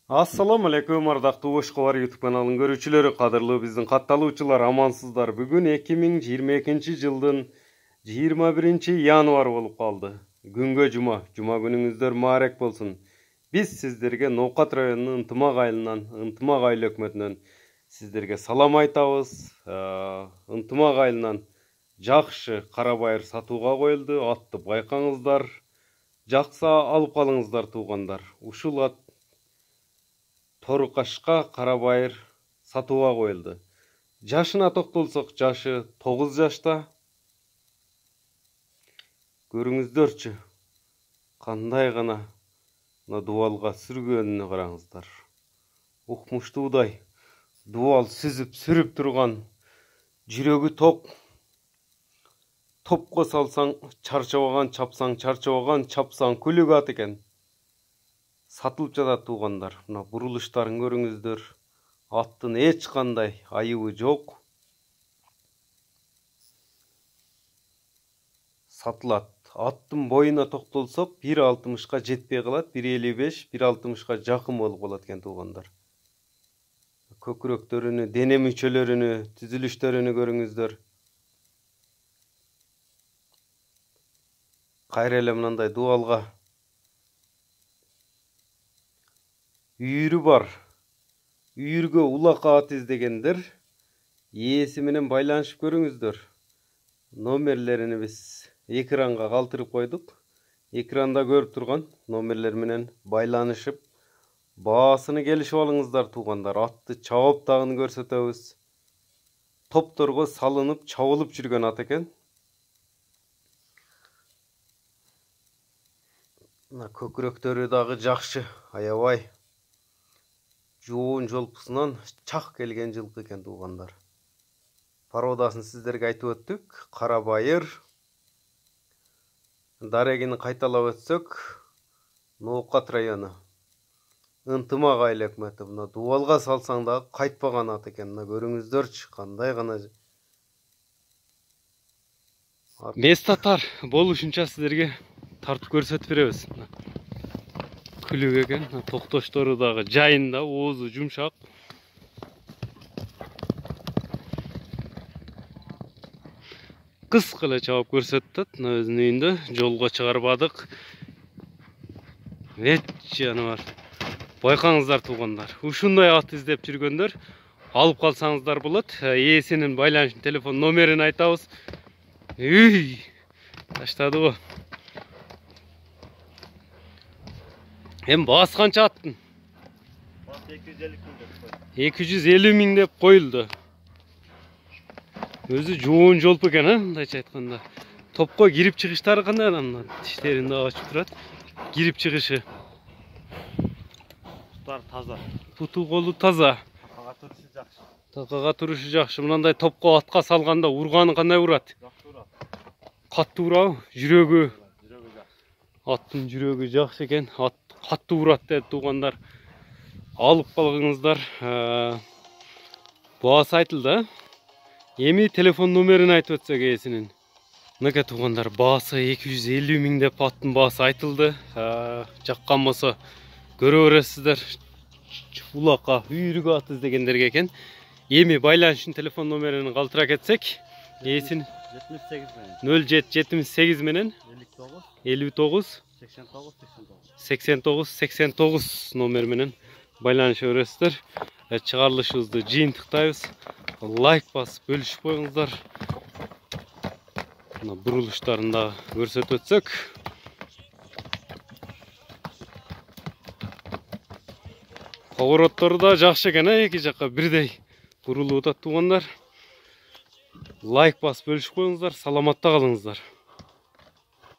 Ассаламу алейкум, ардактуу Ош Кабар YouTube каналынын көрүүчүлөрү, кадырлуу биздин катталуучулар, амансыздар. Бүгүн 2022 жылдын 21 январ болуп калды. Күнгө жума күнүңүздөр маарек болсун. Биз сиздерге Ноокат районунун Ынтымак айылынан, Ынтымак айыл өкмөтүнөн сиздерге салам айтабыз. Ынтымак айылынан жакшы кара байыр сатууга коюлду. Атты байкаңыздар, жакса алып калыңыздар туугандар. Ушул ат Торукашка кара байыр сатууга коюлду. Жашына токтолсок, жашы 9 жашта. Көрүңүздөрчү, кандай гана дубалга сүргөнүнө караңыздар. Укмуштуудай дубал сүрүп турган, жүрөгү ток. Топко салсаң чарчабаган, чапсаң чарчабаган, чапсаң күлүк ат экен. Сатылып жатат туугандар. Мына бурулуштарын көрүңүздөр. Аттын эч кандай айыбы жок. Сатылат. Аттын боюна токтолсок 1.60га жетпей калат, 1.55, 1.60га жакын болуп калат экен туугандар. Көкүрөктөрүнү, дене мүчөлөрүнү, түзүлүштөрүнү көрүңүздөр. Кайра эле мындай дубалга үйүрү бар. Үйүргө улак ат издегендер ээси менен байланышып көрүңүздөр. Номерлерини биз экранга калтырып койдук. Экранда көрүп турган номерлер менен байланышып, баасыны келишип алыңыздар туугандар. Атты чабып дагы көрсөтөбүз. Топторго салынып, чабылып жүргөн ат экен. Мына көкүрөктөрү дагы жакшы, аябай. Жоон жолпусунан чак келген жылкы экен туугандар. Породасын сиздерге айтып өттүк. Кара байыр. Дарегини кайталап өтсөк, Ноокат району, Ынтымак айыл өкмөтү. Мына дубалга салсаң дагы кайтпаган ат экен. Мына көрүңүздөрчү, кандай гана места тар болушунча сиздерге тартып көрсөтүп беребиз. Күлүк экен, токтоштору дагы жайында, оозу жумшак. Кыска эле чабып көрсөттүт. Өзүнүн үйүндө жолго чыгарбадык. Эч жаныбар. Байкаңыздар туугандар. Ушундай ат издеп жүргөндөр алып калсаңыздар болот. Ээсинин байланыш телефон номерин айтабыз. Таштады го. Hem baası kança attın? 250 ming деп koyuldu. Özü joğun jolp eken ha, mındayça aytkanda. Topko girip çıkışları kanday adamdan. Dişlerinde açıp turat. Girip çıkışı. Tutar taza. Putu kolu taza. Takaga turuşu jakşı. Takaga turuşu jakşı. Mınday topko atqa salganda urganı kanday urat? Jakşı urat. Katты urabı, жүрөгү. Жүрөгү jakşı. Аттын жүрөгү жакшы экен. Қатты урат деп туғандар. Алып қалғыңыздар. Баасы айтылды. Эми телефон номерин айтып өтсөк ээсинин. Мынакей туғандар, баасы 250 миң деп аттын баасы айтылды. Жаккан болсо көрө бересиздер. Улакка, үйрүк ат издегендерге экен. Эми байланышын телефон номерин калтыра кетсек, ээсин 0778 менен 59 89 номер менен байланыша бересиздер. Чыгарылышыбызды жыйынтыктайбыз. Лайк басып бөлүшүп коюңуздар. Мына бурулуштарын да көрсөтүп өтсөк. Повороттор да жакшы экен, эки жакка бирдей бурулуп атат туугандар. Лайк басып бөлүшүп коюңуздар. Саламатта калыңыздар.